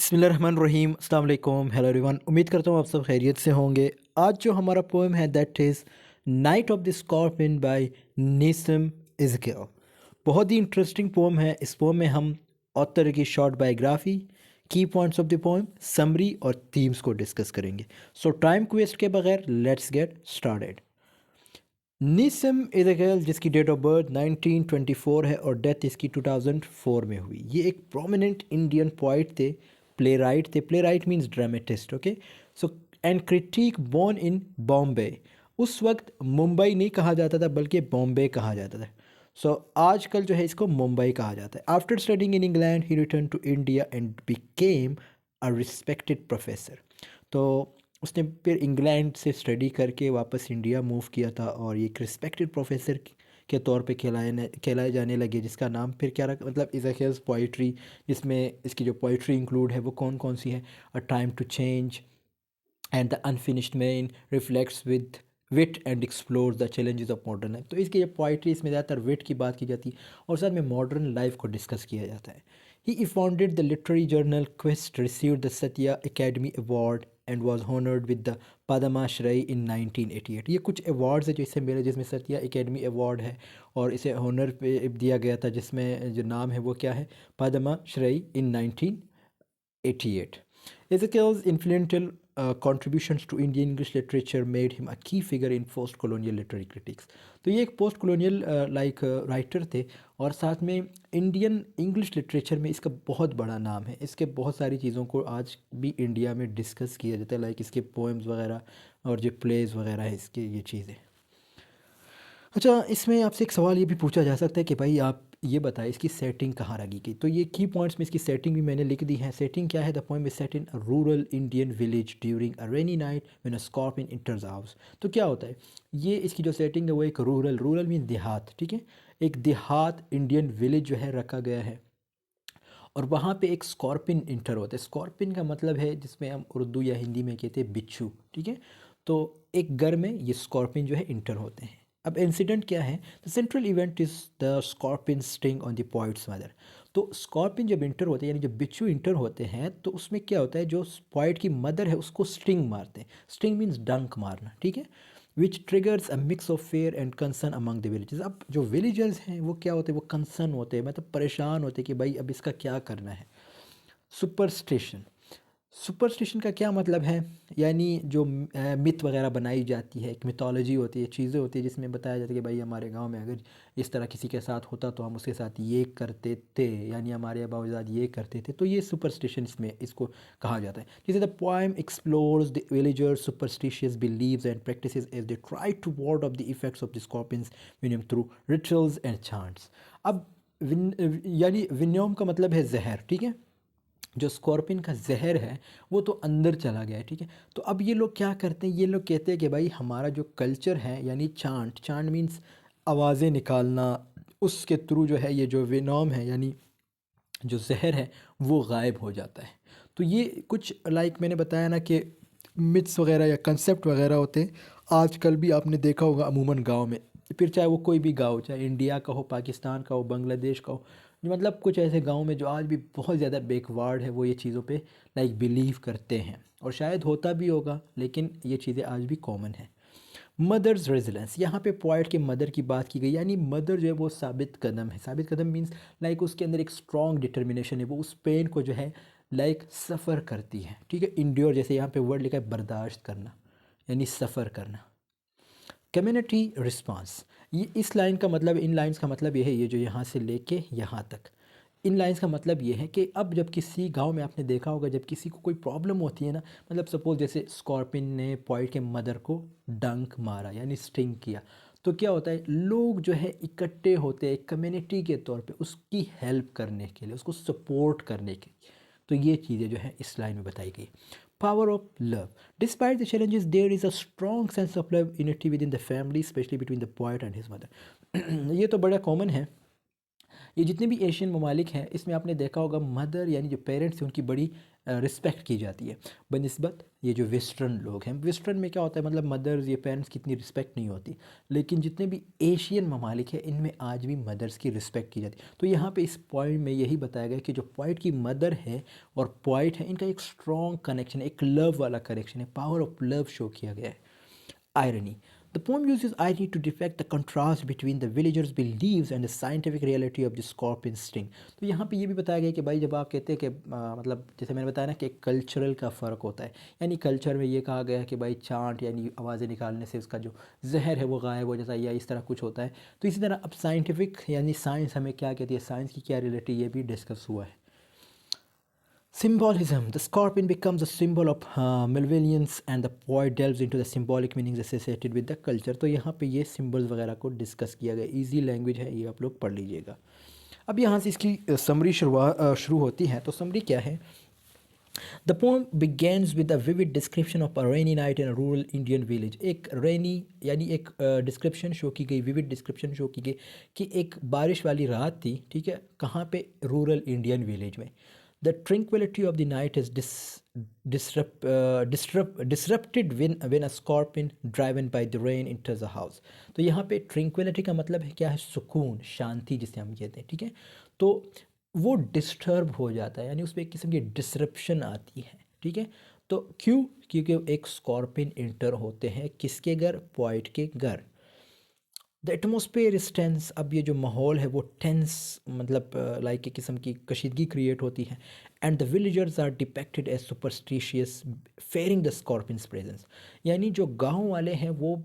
बिस्मिल्लाहिर्रहमानिर्रहीम अस्सलाम वालेकुम हेलो एवरीवन। उम्मीद करता हूँ आप सब खैरियत से होंगे। आज जो हमारा पोएम है that is Night of the Scorpion by Nissim Ezekiel. बहुत ही इंटरेस्टिंग पोएम है। इस पोएम में हम ऑथर की शॉर्ट बायोग्राफी, की points of the poem, summary और थीम्स को डिस्कस करेंगे। सो टाइम को वेस्ट के बगैर लेट्स गेट स्टार्टेड। निसिम इज़ेकिएल जिसकी डेट ऑफ बर्थ 1924 है और डेथ इसकी 2004 में हुई। ये एक प्रोमिनेंट इंडियन पोइट थे, playwright means dramatist. Okay, so and critic born in Bombay. उस वक्त मुंबई नहीं कहा जाता था बल्कि बॉम्बे कहा जाता था। सो आजकल जो है इसको मुंबई कहा जाता है। After studying in England he return to India and became a respected professor. तो उसने फिर इंग्लैंड से स्टडी करके वापस इंडिया मूव किया था और ये एक रिस्पेक्टेड प्रोफेसर के तौर पे कहलाए जाने लगे, जिसका नाम फिर क्या रखा, मतलब इज़ेकिएल्स पोइट्री, जिसमें इसकी जो पोइट्री इंक्लूड है वो कौन कौन सी है। A time to change and the unfinished man reflects with wit and explore the challenges of modern life. तो इसकी जो पोइट्री, इसमें ज़्यादातर विट की बात की जाती है और साथ में मॉडर्न लाइफ को डिस्कस किया जाता है। He founded the literary journal Quest, received the Satya Akademi award and was honoured with the Padma Shri in 1988। ये कुछ अवार्ड्स है जो इससे मिले, जिसमें सत्या अकेडमी अवार्ड है और इसे होनर पे दिया गया था, जिसमें जो नाम है वो क्या है, Padma Shri in 1988। Ezekiel's influential contributions to Indian English literature made him a key figure in post-colonial literary critics। तो ये एक पोस्ट कॉलोनियल राइटर थे और साथ में इंडियन इंग्लिश लिटरेचर में इसका बहुत बड़ा नाम है। इसके बहुत सारी चीज़ों को आज भी इंडिया में डिस्कस किया जाता है, लाइक इसके पोएम्स वगैरह और जो प्लेज वगैरह है इसके, ये चीज़ें। अच्छा, इसमें आपसे एक सवाल ये भी पूछा जा सकता है कि भाई आप ये बताएं इसकी सेटिंग कहाँ रखी गई। तो ये की पॉइंट्स में इसकी सेटिंग भी मैंने लिख दी है। सेटिंग क्या है? The poem is set in a rural Indian village during a rainy night when a scorpion enters house. तो क्या होता है, ये इसकी जो सेटिंग है वो एक रूरल मीन देहात, ठीक है, एक देहात इंडियन विलेज जो है रखा गया है और वहाँ पे एक स्कॉर्पियन इंटर होता है। स्कॉर्पियन का मतलब है, जिसमें हम उर्दू या हिंदी में कहते हैं बिच्छू, ठीक है। तो एक घर में ये स्कॉर्पियन जो है इंटर होते हैं। अब इंसिडेंट क्या है? The central event is the scorpion sting on the poets mother. तो स्कॉर्पियन जब इंटर होते हैं, यानी जब बिच्छू इंटर होते हैं, तो उसमें क्या होता है, जो पॉइट की मदर है उसको स्टिंग मारते हैं। स्टिंग मीन्स डंक मारना, ठीक है, which triggers a mix of fear and concern among the villagers. अब जो विलेजर्स हैं वो क्या होते हैं, वो कंसर्न होते हैं, मतलब परेशान होते हैं कि भाई अब इसका क्या करना है। सुपरस्टिशन, सुपरस्टिशन का क्या मतलब है? यानी जो मिथ वगैरह बनाई जाती है, एक मिथोलॉजी होती है, चीज़ें होती है जिसमें बताया जाता है कि भाई हमारे गांव में अगर इस तरह किसी के साथ होता तो हम उसके साथ ये करते थे, यानी हमारे आबाजाद ये करते थे। तो ये सुपरस्टिशन इसमें इसको कहा जाता है। जैसे the poem explores the villagers superstitious beliefs and practices as they try to ward off the effects of the scorpion's venom through rituals and chants. अब यानी विनियम का मतलब है जहर, ठीक है, जो स्कॉर्पियन का जहर है वो तो अंदर चला गया है, ठीक है। तो अब ये लोग क्या करते हैं, ये लोग कहते हैं कि भाई हमारा जो कल्चर है, यानी चांट, चांट मीन्स आवाज़ें निकालना, उसके थ्रू जो है ये जो विनोम है यानी जो जहर है वो गायब हो जाता है। तो ये कुछ लाइक मैंने बताया ना कि मिथ्स वगैरह या कंसेप्ट वगैरह होते हैं। आजकल भी आपने देखा होगा अमूमन गांव में, फिर चाहे वो कोई भी गांव, चाहे इंडिया का हो, पाकिस्तान का हो, बांग्लादेश का हो, मतलब कुछ ऐसे गांव में जो आज भी बहुत ज़्यादा बैकवर्ड है, वो ये चीज़ों पे लाइक बिलीव करते हैं और शायद होता भी होगा, लेकिन ये चीज़ें आज भी कॉमन है। मदर्स रेजिलेंस, यहाँ पे पॉइंट के मदर की बात की गई, यानी मदर जो है वो साबित कदम है। साबित कदम मीन्स लाइक उसके अंदर एक स्ट्रॉन्ग डिटर्मिनेशन है, वो उस पेन को जो है लाइक सफ़र करती है, ठीक है। इंड्योर, जैसे यहाँ पे वर्ड लिखा है बर्दाश्त करना, यानी सफ़र करना। कम्युनिटी रिस्पांस, ये इस लाइन का मतलब, इन लाइंस का मतलब ये है, ये जो यहाँ से लेके यहाँ तक, इन लाइंस का मतलब ये है कि अब जब किसी गांव में आपने देखा होगा, जब किसी को कोई प्रॉब्लम होती है ना, मतलब सपोज जैसे स्कॉर्पियन ने पॉइंट के मदर को डंक मारा यानी स्टिंग किया, तो क्या होता है, लोग जो है इकट्ठे होते हैं कम्युनिटी के तौर पे उसकी हेल्प करने के लिए, उसको सपोर्ट करने के लिए। तो ये चीज़ें जो है इस लाइन में बताई गई। Power of love, despite the challenges there is a strong sense of love unity within the family, especially between the poet and his mother. ये तो बड़ा कॉमन है। ये जितने भी एशियन ममालिक हैं इसमें आपने देखा होगा मदर यानी जो पेरेंट्स हैं उनकी बड़ी रिस्पेक्ट की जाती है बनिस्बत ये जो वेस्टर्न लोग हैं। वेस्टर्न में क्या होता है मतलब मदर्स ये पेरेंट्स की इतनी रिस्पेक्ट नहीं होती, लेकिन जितने भी एशियन ममालिक हैं इनमें आज भी मदर्स की रिस्पेक्ट की जाती है। तो यहाँ पे इस पॉइंट में यही बताया गया कि जो पोइट की मदर है और पोइट है इनका एक स्ट्रॉन्ग कनेक्शन है, एक लव वाला कनेक्शन है, पावर ऑफ लव शो किया गया है। Irony. The poem uses irony to depict the contrast between the villagers' beliefs and the scientific reality of the scorpion sting. तो यहाँ पे ये भी बताया गया कि भाई जब आप कहते हैं कि मतलब जैसे मैंने बताया ना कि कल्चरल का फ़र्क होता है, यानी कल्चर में ये कहा गया है कि भाई चांट यानी आवाज़ें निकालने से उसका जो जहर है वो गायब हो जाता है या इस तरह कुछ होता है। तो इसी तरह अब साइंटिफिक यानी साइंस हमें क्या कहती है, साइंस की क्या रियलिटी, ये भी डिस्कस हुआ है। Symbolism. The scorpion becomes a symbol of malevolence and the poet delves into the symbolic meanings associated with the culture. तो यहाँ पे ये symbols वगैरह को डिस्कस किया गया। इजी लैंग्वेज है, ये आप लोग पढ़ लीजिएगा। अब यहाँ से इसकी समरी शुरू होती है। तो समरी क्या है? The poem begins with a vivid description of a rainy night in a rural Indian village. एक rainy यानी एक डिस्क्रिप्शन शो की गई, विविड डिस्क्रिप्शन शो की गई कि एक बारिश वाली रात थी, ठीक है, कहाँ पे, रूरल इंडियन विलेज में। The tranquility of the night is disrupted when a scorpion driven by the rain enters the house. तो यहाँ पे tranquility का मतलब है क्या है, सुकून, शांति जिसे हम कहते हैं, ठीक है। तो वो डिस्टर्ब हो जाता है यानी उसमें एक किस्म की डिसरप्शन आती है, ठीक है। तो क्यों? क्योंकि एक स्कॉर्पियन इंटर होते हैं किसके घर, पोइट के घर। The atmosphere is tense. अब ये जो माहौल है वो टेंस मतलब लाइक एक किस्म की कशीदगी क्रिएट होती है। And the villagers are depicted as superstitious fearing the scorpion's presence. यानी जो गांव वाले हैं वो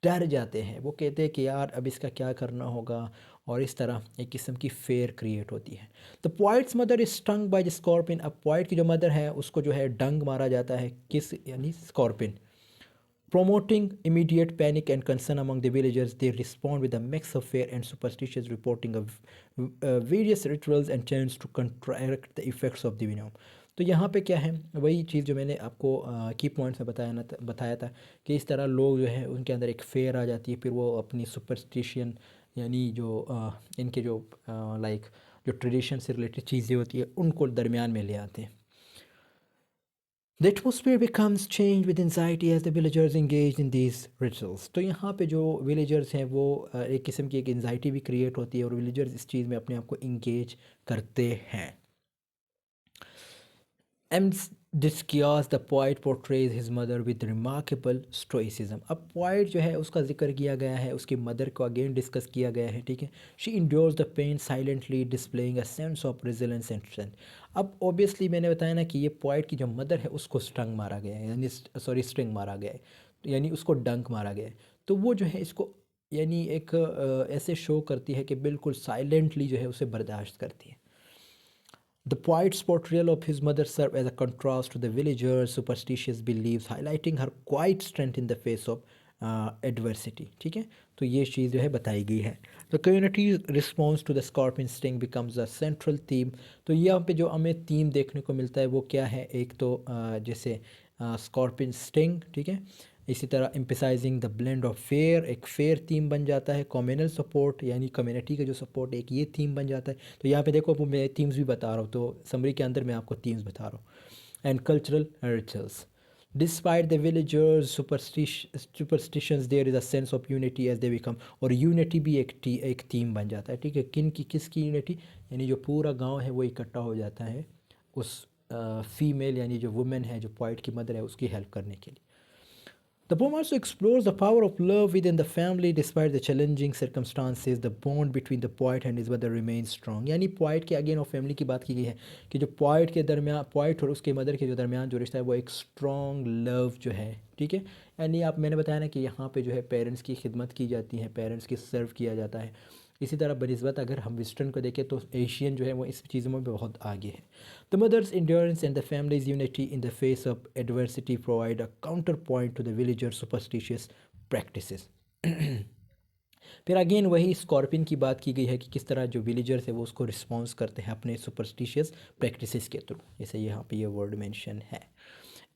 डर जाते हैं, वो कहते हैं कि यार अब इसका क्या करना होगा, और इस तरह एक किस्म की फेयर क्रिएट होती है। The poets mother is stung by the scorpion. अब पॉइट की जो मदर है उसको जो है डंग मारा जाता है, किस यानी scorpion. Promoting immediate panic and concern among the villagers, they respond with a mix of fear and superstitious reporting of various rituals and chants to counteract the effects of the venom. तो यहाँ पे क्या है, वही चीज़ जो मैंने आपको की पॉइंट्स में बताया था कि इस तरह लोग जो है उनके अंदर एक फेयर आ जाती है, फिर वो अपनी सुपरस्टिशन यानी जो इनके जो लाइक जो ट्रेडिशन से रिलेटेड चीज़ें होती है उनको दरमियान में ले आते हैं। The atmosphere becomes changed with anxiety as the villagers engage in these rituals. तो यहाँ पे जो villagers हैं वो एक किस्म की एक एंजाइटी भी क्रिएट होती है और villagers इस चीज़ में अपने आप को इंगेज करते हैं। Amidst this chaos, the poet portrays his mother with remarkable stoicism. अब poet जो है उसका जिक्र किया गया है, उसकी मदर को अगेन डिस्कस किया गया है, ठीक है। She endures the pain silently, displaying a sense of resilience and strength. अब ऑब्वियसली मैंने बताया ना कि ये poet की जो मदर है उसको स्टंग मारा गया है, यानी सॉरी स्ट्रिंग मारा गया है, यानी उसको डंक मारा गया है। तो वो जो है इसको यानी एक ऐसे शो करती है कि बिल्कुल साइलेंटली जो है उसे बर्दाश्त करती है। The poet's portrayal of his mother served as a contrast to the villagers' superstitious beliefs, highlighting her quiet strength in the face of adversity. ठीक है, तो ये चीज़ जो है बताई गई है। The community's response to the scorpion sting becomes a central theme. तो यहाँ पे जो हमें थीम देखने को मिलता है वो क्या है, एक तो जैसे स्कॉर्पियन स्टिंग, ठीक है, इसी तरह emphasising the blend of fair, एक फेयर थीम बन जाता है। कम्युनल सपोर्ट यानी कम्युनिटी का जो सपोर्ट एक ये थीम बन जाता है। तो यहाँ पे देखो मैं थीम्स भी बता रहा हूँ, तो समरी के अंदर मैं आपको थीम्स बता रहा हूँ। And cultural rituals, despite the villagers superstitions there is a sense of unity as they become. और यूनिटी भी एक थीम बन जाता है, ठीक है। किसकी यूनिटी, यानी जो पूरा गाँव है वो इकट्ठा हो जाता है उस फीमेल यानी जो वुमेन है, जो पोइट की मदर है, उसकी हेल्प करने के लिए। The poem also explores the power of love within the family. Despite the challenging circumstances, the bond between the poet and his mother remains strong. यानी poet के अगेन और फैमिली की बात की गई है कि जो poet के दरमियान, poet और उसके मदर के जो दरमियान जो रिश्ता है वो एक strong love जो है, ठीक है। यानी आप मैंने बताया ना कि यहाँ पे जो है पेरेंट्स की खिदमत की जाती है, पेरेंट्स की सर्व किया जाता है। इसी तरह बनिस्बत अगर हम वेस्टर्न को देखें तो एशियन जो है वो इस चीज़ों में बहुत आगे है। The mother's endurance and the family's unity in the face of adversity provide a counterpoint to the villager superstitious practices. फिर अगेन वही स्कॉर्पियन की बात की गई है कि किस तरह जो विलेजर्स है वो उसको रिस्पॉन्स करते हैं अपने सुपरस्टिशियस प्रैक्टिसेस के थ्रू, जैसे यहाँ पे ये वर्ड मेंशन है।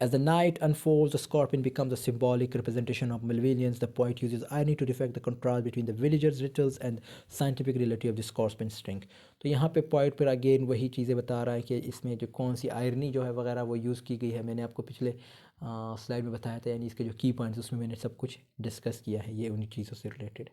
As the night unfolds, the scorpion becomes a symbolic representation of malvenience. The poet uses irony to reflect the contrast between the villagers' rituals and scientific reality of the scorpion string. तो यहाँ पे point पर again वही चीज़ें बता रहा है कि इसमें जो कौन सी आयरनी जो है वगैरह वो यूज़ की गई है। मैंने आपको पिछले स्लाइड में बताया था, यानी इसके जो की पॉइंट्स उसमें मैंने सब कुछ डिस्कस किया है, ये उन्हीं चीज़ों से related.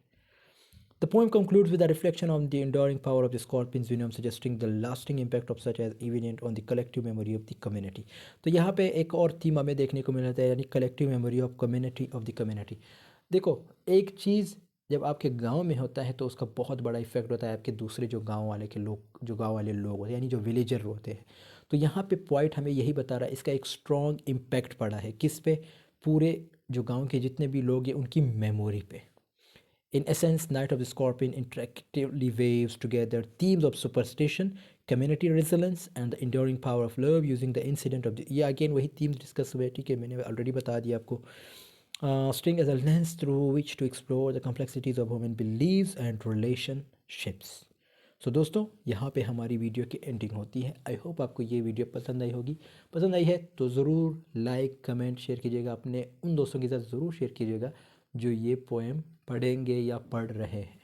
The poem concludes with a reflection on the enduring power of the scorpion's venom, suggesting the lasting impact of such as evident on the collective memory of the community. तो यहाँ पे एक और थीम हमें देखने को मिलता है, यानी collective memory of community of the community. देखो, एक चीज़ जब आपके गांव में होता है तो उसका बहुत बड़ा इफेक्ट होता है आपके दूसरे जो गांव वाले के लोग, जो गांव वाले लोग होते हैं, यानी जो विलेजर होते हैं। तो यहाँ पे पॉइंट हमें यही बता रहा है, इसका एक स्ट्रॉन्ग इम्पैक्ट पड़ा है किस पे, पूरे जो गांव के जितने भी लोग हैं उनकी मेमोरी पे। In essence, Night of the Scorpion interactively waves together themes of superstition, community resilience, and the enduring power of love using the incident of the, ये again वही themes discuss हुए, ठीक है, मैंने already बता दिया आपको। String as a lens through which to explore the complexities of human beliefs and relationships. सो दोस्तों, यहाँ पे हमारी वीडियो की एंडिंग होती है। आई होप आपको ये वीडियो पसंद आई होगी। पसंद आई है तो ज़रूर लाइक कमेंट शेयर कीजिएगा, अपने उन दोस्तों के साथ ज़रूर शेयर कीजिएगा जो ये पोएम पढ़ेंगे या पढ़ रहे हैं।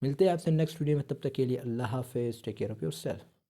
मिलते हैं आपसे नेक्स्ट वीडियो में, तब तक के लिए अल्लाह हाफ़िज़, टेक केयर ऑफ़ योरसेल्फ।